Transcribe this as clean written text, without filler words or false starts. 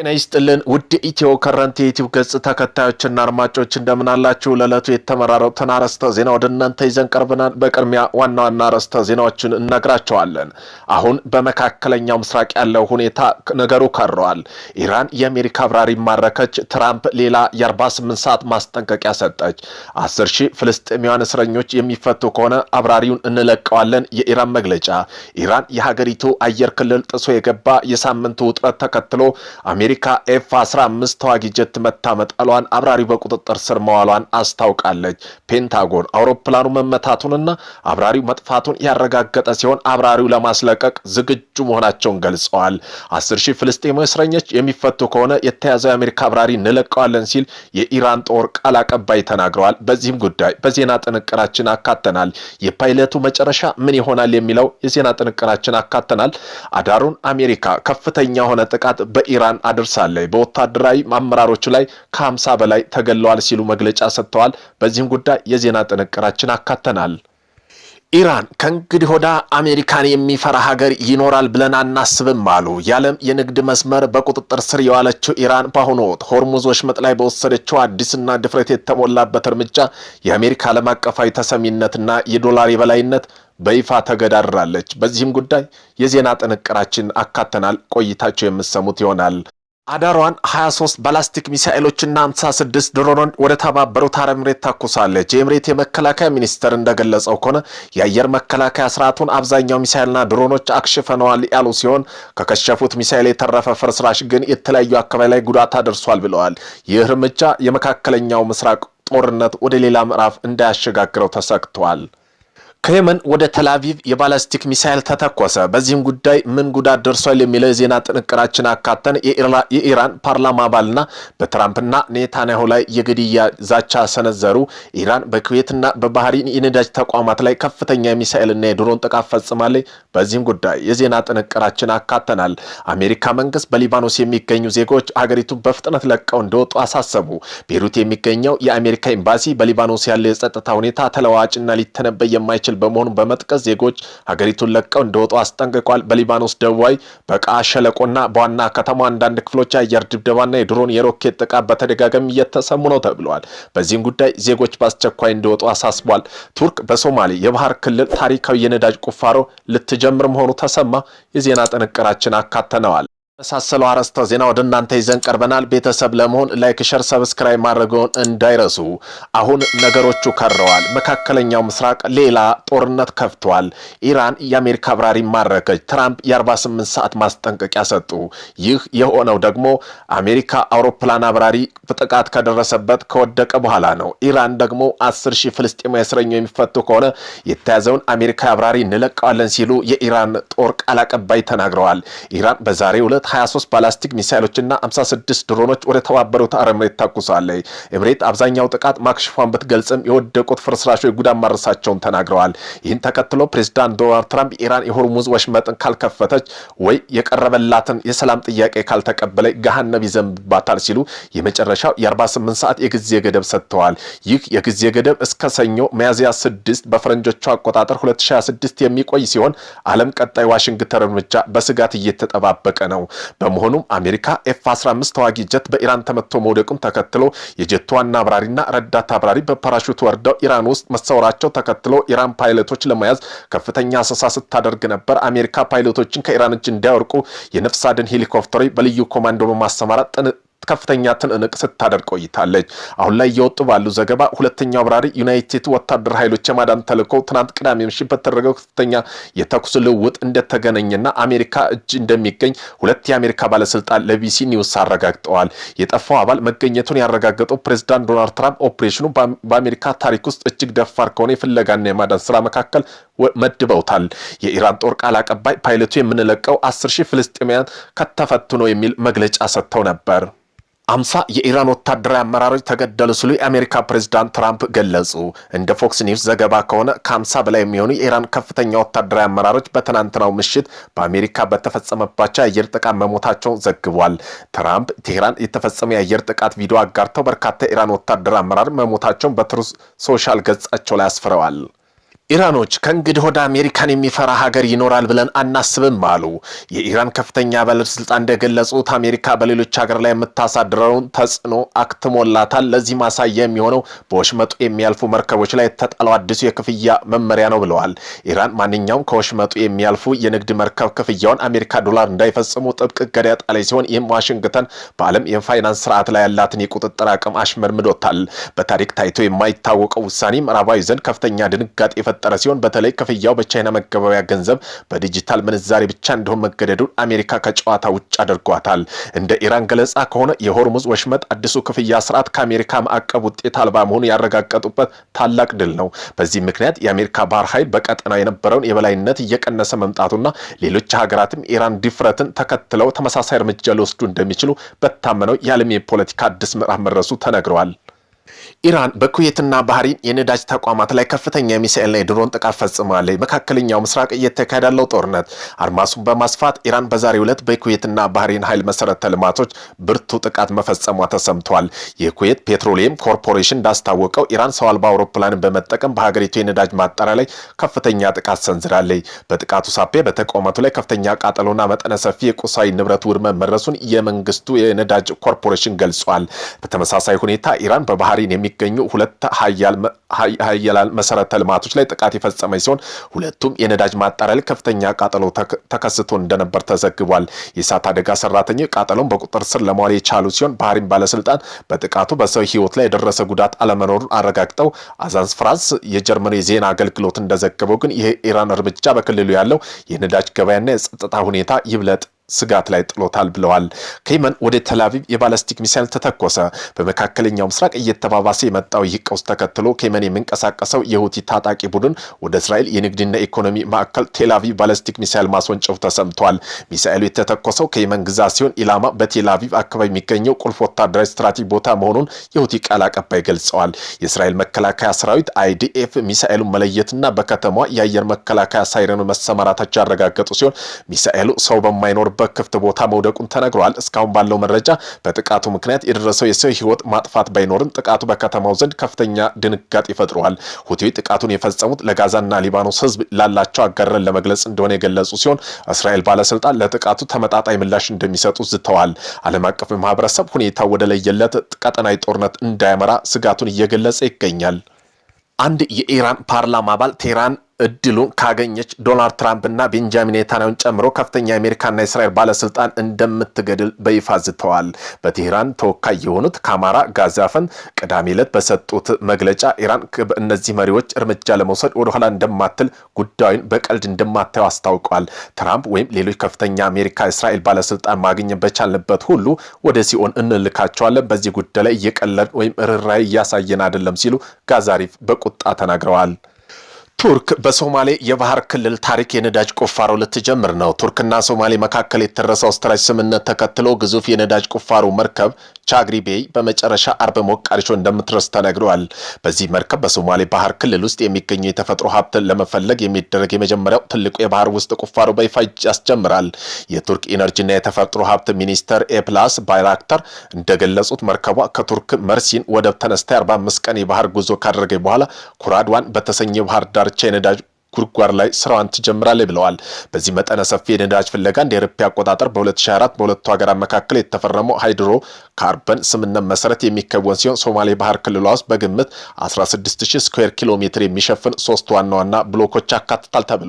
ጤና ይስጥልን ውድ ኢትዮ ከረንት ዩቲዩብ ገጽ ተከታዮችና አድማጮች እንደምን አላችሁ? ለዕለቱ የተመራረጡትን አርዕስተ ዜና ወደ እናንተ ይዘን ቀርበናል። በቅድሚያ ዋና ዋና አርዕስተ ዜናዎችን እነግራችኋለን። አሁን በመካከለኛው ምስራቅ ያለው ሁኔታ ነገሩ ከረዋል። ኢራን የአሜሪካ አብራሪ ማረከች። ትራምፕ ሌላ የ48 ሰዓት ማስጠንቀቂያ ሰጠች። 10,000 ፍልስጤማውያን እስረኞች የሚፈቱ ከሆነ አብራሪውን እንለቀዋለን። የኢራን መግለጫ። ኢራን የሀገሪቱ አየር ክልል ጥሶ የገባ የሳምንቱ ውጥረት ተከትሎ አሜሪካ F-15 ተዋጊ ጀት መታመጣሏን አብራሪው በቁጥጥር ስር መዋሏን አስታውቃለች። ፔንታጎን አውሮፕላኑ መመታቱንና አብራሪው መጥፋቱን ያረጋገጠ ሲሆን አብራሪው ለማስለቀቅ ዝግጁ መሆናቸውን ገልጸዋል። 10,000 ፍልስጤማዊ እስረኞች የሚፈቱ ከሆነ የተያዘው የአሜሪካ አብራሪ እንለቀዋለን ሲል የኢራን ጦር ቃል አቀባይ ተናግረዋል። በዚህም ጉዳይ በዜና ጥንቅራችን አካተናል። የፓይለቱ መጨረሻ ምን ይሆናል የሚለው የዜና ጥንቅራችን አካተናል። አዳሩን አሜሪካ ከፍተኛ ሆነ ጥቃት በኢራን አድርሳለች። በወታደራዊ አመራሮቹ ላይ ከ50 በላይ ተገለዋል ሲሉ መግለጫ ሰጥተዋል። በዚህም ጉዳይ የዜና ጥንቅራችን አካተናል። ኢራን ከእንግዲህ ወደ አሜሪካን የሚፈራ ሀገር ይኖራል ብለን አናስብም አሉ። የዓለም የንግድ መስመር በቁጥጥር ስር የዋለችው ኢራን በአሁኑ ወቅት ሆርሙዝ ወሽመጥ ላይ በወሰደችው አዲስና ድፍረት የተሞላበት እርምጃ የአሜሪካ ዓለም አቀፋዊ ተሰሚነትና የዶላር የበላይነት በይፋ ተገዳድራለች። በዚህም ጉዳይ የዜና ጥንቅራችን አካተናል። ቆይታቸው የምሰሙት ይሆናል። አዳሯን 23 ባላስቲክ ሚሳኤሎችና 56 ድሮኖች ወደ ተባበሩት አረብ ኤምሬት ተኩሳለች። የኤምሬት የመከላከያ ሚኒስቴር እንደገለጸው ከሆነ የአየር መከላከያ ስርዓቱን አብዛኛው ሚሳኤልና ድሮኖች አክሽፈነዋል ያሉ ሲሆን ከከሸፉት ሚሳኤል የተረፈ ፍርስራሽ ግን የተለያዩ አካባቢ ላይ ጉዳት አድርሷል ብለዋል። ይህ እርምጃ የመካከለኛው ምስራቅ ጦርነት ወደ ሌላ ምዕራፍ እንዳያሸጋግረው ተሰግቷል። ከየመን ወደ ተላቪቭ የባላስቲክ ሚሳኤል ተተኮሰ። በዚህም ጉዳይ ምን ጉዳት ደርሷል የሚለው የዜና ጥንቅራችን አካተን የኢራን ፓርላማ አባልና በትራምፕና ኔታንያሁ ላይ የግድያ ዛቻ ሰነዘሩ። ኢራን በኩዌትና በባህሪን የነዳጅ ተቋማት ላይ ከፍተኛ የሚሳኤልና የድሮን ጥቃት ፈጽማለች። በዚህም ጉዳይ የዜና ጥንቅራችን አካተናል። አሜሪካ መንግስት በሊባኖስ የሚገኙ ዜጎች ሀገሪቱን በፍጥነት ለቀው እንደወጡ አሳሰቡ። ቤሩት የሚገኘው የአሜሪካ ኤምባሲ በሊባኖስ ያለው የጸጥታ ሁኔታ ተለዋዋጭና ሊተነበይ የማይችል በመሆኑ በመጥቀስ ዜጎች ሀገሪቱን ለቀው እንደወጡ አስጠንቅቋል። በሊባኖስ ደቡባዊ በቃ ሸለቆና በዋና ከተማ አንዳንድ ክፍሎች የአየር ድብደባና የድሮን የሮኬት ጥቃት በተደጋጋሚ እየተሰሙ ነው ተብሏል። በዚህም ጉዳይ ዜጎች በአስቸኳይ እንደወጡ አሳስቧል። ቱርክ በሶማሌ የባህር ክልል ታሪካዊ የነዳጅ ቁፋሮ ልትጀምር መሆኑ ተሰማ። የዜና ጥንቅራችን አካተነዋል። መሳሰለው አርዕስተ ዜና ወደ እናንተ ይዘን ቀርበናል። ቤተሰብ ለመሆን ላይክ፣ ሸር፣ ሰብስክራይብ ማድረግዎን እንዳይረሱ። አሁን ነገሮቹ ከረዋል። መካከለኛው ምስራቅ ሌላ ጦርነት ከፍቷል። ኢራን የአሜሪካ አብራሪ ማረከች። ትራምፕ የ48 ሰዓት ማስጠንቀቂያ ሰጡ። ይህ የሆነው ደግሞ አሜሪካ አውሮፕላን አብራሪ ጥቃት ከደረሰበት ከወደቀ በኋላ ነው። ኢራን ደግሞ 10,000 ፍልስጤማዊ እስረኞች የሚፈቱ ከሆነ የተያዘውን አሜሪካ አብራሪ እንለቀዋለን ሲሉ የኢራን ጦር ቃል አቀባይ ተናግረዋል። ኢራን በዛሬው ዕለት 23 ባላስቲክ ሚሳኤሎችና 56 ድሮኖች ወደ ተባበሩት አረብ ኤምሬት ተኩሳለች። ኤምሬት አብዛኛው ጥቃት ማክሽፏን ብትገልጽም የወደቁት ፍርስራሾች ጉዳት ማድረሳቸውን ተናግረዋል። ይህን ተከትሎ ፕሬዝዳንት ዶናልድ ትራምፕ ኢራን የሆርሙዝ ወሽመጥን ካልከፈተች ወይ የቀረበላትን የሰላም ጥያቄ ካልተቀበለች ገሃነም ይዘንባታል ሲሉ የመጨረሻው የ48 ሰዓት የጊዜ ገደብ ሰጥተዋል። ይህ የጊዜ ገደብ እስከ ሰኞ ሚያዝያ 6 በፈረንጆቹ አቆጣጠር 2026 የሚቆይ ሲሆን ዓለም ቀጣይ ዋሽንግተን እርምጃ በስጋት እየተጠባበቀ ነው። በመሆኑም አሜሪካ F-15 ተዋጊ ጀት በኢራን ተመቶ መውደቁን ተከትሎ የጀቱ ዋና አብራሪና ረዳት አብራሪ በፓራሹት ወርደው ኢራን ውስጥ መሰወራቸው ተከትሎ ኢራን ፓይለቶች ለመያዝ ከፍተኛ አሰሳ ስታደርግ ነበር። አሜሪካ ፓይለቶችን ከኢራን እጅ እንዳይወርቁ የነፍስ አድን ሄሊኮፕተሮች በልዩ ኮማንዶ በማሰማራት ከፍተኛ ትንቅንቅ ስታደርግ ቆይታለች። አሁን ላይ እየወጡ ባሉ ዘገባ ሁለተኛው አብራሪ ዩናይትድ ወታደር ኃይሎች የማዳን ተልዕኮ ትናንት ቅዳሜ ምሽት በተደረገው ከፍተኛ የተኩስ ልውውጥ እንደተገኘና አሜሪካ እጅ እንደሚገኝ ሁለት የአሜሪካ ባለስልጣን ለቢሲ ኒውስ አረጋግጠዋል። የጠፋው አባል መገኘቱን ያረጋገጠው ፕሬዝዳንት ዶናልድ ትራምፕ ኦፕሬሽኑ በአሜሪካ ታሪክ ውስጥ እጅግ ደፋር ከሆነ የፍለጋና የማዳን ስራ መካከል መድበውታል። የኢራን ጦር ቃል አቀባይ ፓይለቱ የምንለቀው 10,000 ፍልስጤማውያን ከተፈቱ ነው የሚል መግለጫ ሰጥተው ነበር። 50 የኢራን ወታደራዊ አመራሮች ተገደሉ ሲሉ የአሜሪካ ፕሬዝዳንት ትራምፕ ገለጹ። እንደ ፎክስ ኒውስ ዘገባ ከሆነ ከ50 በላይ የሚሆኑ የኢራን ከፍተኛ ወታደራዊ አመራሮች በትናንትናው ምሽት በአሜሪካ በተፈጸመባቸው የአየር ጥቃት መሞታቸውን ዘግቧል። ትራምፕ ቴህራን የተፈጸመ የአየር ጥቃት ቪዲዮ አጋርተው በርካታ የኢራን ወታደራዊ አመራር መሞታቸውን በትሩዝ ሶሻል ገጻቸው ላይ አስፍረዋል። ኢራኖች ከእንግዲህ ወደ አሜሪካን የሚፈራ ሀገር ይኖራል ብለን አናስብም አሉ። የኢራን ከፍተኛ ባለስልጣን እንደገለጹት አሜሪካ በሌሎች ሀገር ላይ የምታሳድረውን ተጽዕኖ አክትሞላታል። ለዚህ ማሳያ የሚሆነው በወሽመጡ የሚያልፉ መርከቦች ላይ የተጣለው አዲሱ የክፍያ መመሪያ ነው ብለዋል። ኢራን ማንኛውም ከወሽመጡ የሚያልፉ የንግድ መርከብ ክፍያውን አሜሪካ ዶላር እንዳይፈጽሙ ጥብቅ እገዳ ጣለች ሲሆን ይህም ዋሽንግተን በዓለም የፋይናንስ ስርዓት ላይ ያላትን የቁጥጥር አቅም አሽመድምዶታል። በታሪክ ታይቶ የማይታወቀው ውሳኔ ምዕራባዊ ዘንድ ከፍተኛ ድንጋጤ ጠረ ሲሆን በተለይ ክፍያው በቻይና መገበያያ ገንዘብ በዲጂታል ምንዛሬ ብቻ እንደሆነ መገደዱን አሜሪካ ከጨዋታ ውጭ አድርጓታል። እንደ ኢራን ገለጻ ከሆነ የሆርሙዝ ወሽመጥ አዲሱ ክፍያ ስርዓት ከአሜሪካ ማዕቀብ ውጤት አልባ መሆኑን ያረጋገጡበት ታላቅ ድል ነው። በዚህ ምክንያት የአሜሪካ ባህር ኃይል በቀጠናው የነበረውን የበላይነት እየቀነሰ መምጣቱና ሌሎች ሀገራትም ኢራን ድፍረትን ተከትለው ተመሳሳይ እርምጃ ሊወስዱ እንደሚችሉ በታመነው የዓለም የፖለቲካ አዲስ ምዕራፍ መድረሱ ተነግረዋል። ኢራን በኩዌትና ባህሪን የነዳጅ ተቋማት ላይ ከፍተኛ የሚሳኤልና የድሮን ጥቃት ፈጽማለች። መካከለኛው ምስራቅ እየተካሄደ ያለው ጦርነት አድማሱን በማስፋት ኢራን በዛሬው ዕለት በኩዌትና ባህሪን ኃይል መሰረተ ልማቶች ብርቱ ጥቃት መፈጸሟ ተሰምቷል። የኩዌት ፔትሮሊየም ኮርፖሬሽን እንዳስታወቀው ኢራን ሰው አልባ አውሮፕላንን በመጠቀም በሀገሪቱ የነዳጅ ማጣሪያ ላይ ከፍተኛ ጥቃት ሰንዝራለች። በጥቃቱ ሳቢያ በተቋማቱ ላይ ከፍተኛ ቃጠሎና መጠነ ሰፊ የቁሳዊ ንብረት ውድመት መድረሱን የመንግስቱ የነዳጅ ኮርፖሬሽን ገልጿል። በተመሳሳይ ሁኔታ ኢራን በባህሪን የሚገኙ ሁለት ሀያላን መሰረተ ልማቶች ላይ ጥቃት የፈጸመች ሲሆን ሁለቱም የነዳጅ ማጣሪያ ላይ ከፍተኛ ቃጠሎ ተከስቶ እንደነበር ተዘግቧል። የእሳት አደጋ ሰራተኞች ቃጠሎን በቁጥጥር ስር ለማዋል የቻሉ ሲሆን ባህሪን ባለስልጣን በጥቃቱ በሰው ሕይወት ላይ የደረሰ ጉዳት አለመኖሩን አረጋግጠው አዛንስ ፍራንስ የጀርመን የዜና አገልግሎት እንደዘገበው ግን ይህ ኢራን እርምጃ በክልሉ ያለው የነዳጅ ገበያና የጸጥታ ሁኔታ ይብለጥ ስጋት ላይ ጥሎታል ብለዋል። ከየመን ወደ ቴልአቪቭ የባላስቲክ ሚሳይል ተተኮሰ። በመካከለኛው ምስራቅ እየተባባሰ የመጣው ይህ ቀውስ ተከትሎ ከየመን የሚንቀሳቀሰው የሁቲ ታጣቂ ቡድን ወደ እስራኤል የንግድና ኢኮኖሚ ማዕከል ቴልአቪቭ ባላስቲክ ሚሳይል ማስወንጨፉ ተሰምቷል። ሚሳይሉ የተተኮሰው ከየመን ግዛት ሲሆን ኢላማ በቴልአቪቭ አካባቢ የሚገኘው ቁልፍ ወታደራዊ ስትራቴጂ ቦታ መሆኑን የሁቲ ቃል አቀባይ ገልጸዋል። የእስራኤል መከላከያ ሰራዊት አይዲኤፍ ሚሳይሉን መለየትና በከተማዋ የአየር መከላከያ ሳይረኑ መሰማራታቸው ያረጋገጡ ሲሆን ሚሳይሉ ሰው በማይኖር በክፍት ቦታ መውደቁን ተነግሯል። እስካሁን ባለው መረጃ በጥቃቱ ምክንያት የደረሰው የሰው ሕይወት ማጥፋት ባይኖርም ጥቃቱ በከተማው ዘንድ ከፍተኛ ድንጋጤ ፈጥሯል። ሁቲዎች ጥቃቱን የፈጸሙት ለጋዛና ሊባኖስ ሕዝብ ላላቸው አጋርን ለመግለጽ እንደሆነ የገለጹ ሲሆን እስራኤል ባለስልጣን ለጥቃቱ ተመጣጣኝ ምላሽ እንደሚሰጡ ዝተዋል። ዓለም አቀፍ ማህበረሰብ ሁኔታው ወደ ለየለት ቀጠናዊ ጦርነት እንዳያመራ ስጋቱን እየገለጸ ይገኛል። አንድ የኢራን ፓርላማ አባል ቴህራን እድሉን ካገኘች ዶናልድ ትራምፕና ቤንጃሚን ኔታንያሁን ጨምሮ ከፍተኛ የአሜሪካና የእስራኤል ባለስልጣን እንደምትገድል በይፋ ዝተዋል። በቴህራን ተወካይ የሆኑት ካማራ ጋዛፈን ቅዳሜ ዕለት በሰጡት መግለጫ ኢራን በእነዚህ መሪዎች እርምጃ ለመውሰድ ወደኋላ እንደማትል ጉዳዩን በቀልድ እንደማታየው አስታውቋል። ትራምፕ ወይም ሌሎች ከፍተኛ አሜሪካ የእስራኤል ባለስልጣን ማግኘት በቻልንበት ሁሉ ወደ ሲኦል እንልካቸዋለን። በዚህ ጉዳይ ላይ እየቀለድ ወይም ርኅራኄ እያሳየን አይደለም ሲሉ ጋዛሪፍ በቁጣ ተናግረዋል። ቱርክ በሶማሌ የባህር ክልል ታሪክ የነዳጅ ቁፋሮ ልትጀምር ነው። ቱርክና ሶማሌ መካከል የተደረሰው ስትራቴጂክ ስምምነት ተከትሎ ግዙፍ የነዳጅ ቁፋሮ መርከብ ቻግሪ ቤይ በመጨረሻ አርብ ሞቃዲሾ እንደምትደርስ ተነግሯል። በዚህ መርከብ በሶማሌ ባህር ክልል ውስጥ የሚገኙ የተፈጥሮ ሀብትን ለመፈለግ የሚደረግ የመጀመሪያው ትልቁ የባህር ውስጥ ቁፋሮ በይፋ ያስጀምራል። የቱርክ ኢነርጂና የተፈጥሮ ሀብት ሚኒስተር ኤፕላስ ባይራክተር እንደገለጹት መርከቧ ከቱርክ መርሲን ወደብ ተነስታ 45 ቀን የባህር ጉዞ ካደረገ በኋላ ኩራድዋን በተሰኘ ባህር ዳርቻ የነዳጅ ጉድጓድ ላይ ስራዋን ትጀምራለች ብለዋል። በዚህ መጠነ ሰፊ የነዳጅ ፍለጋ እንደ አውሮፓ አቆጣጠር በ2024 በሁለቱ ሀገራት መካከል የተፈረመው ሃይድሮ ካርበን ስምምነት መሰረት የሚከወን ሲሆን ሶማሌ ባህር ክልሏ ውስጥ በግምት 16000 ስኩዌር ኪሎ ሜትር የሚሸፍን 3 ዋና ዋና ብሎኮች ያካትታል ተብሏል።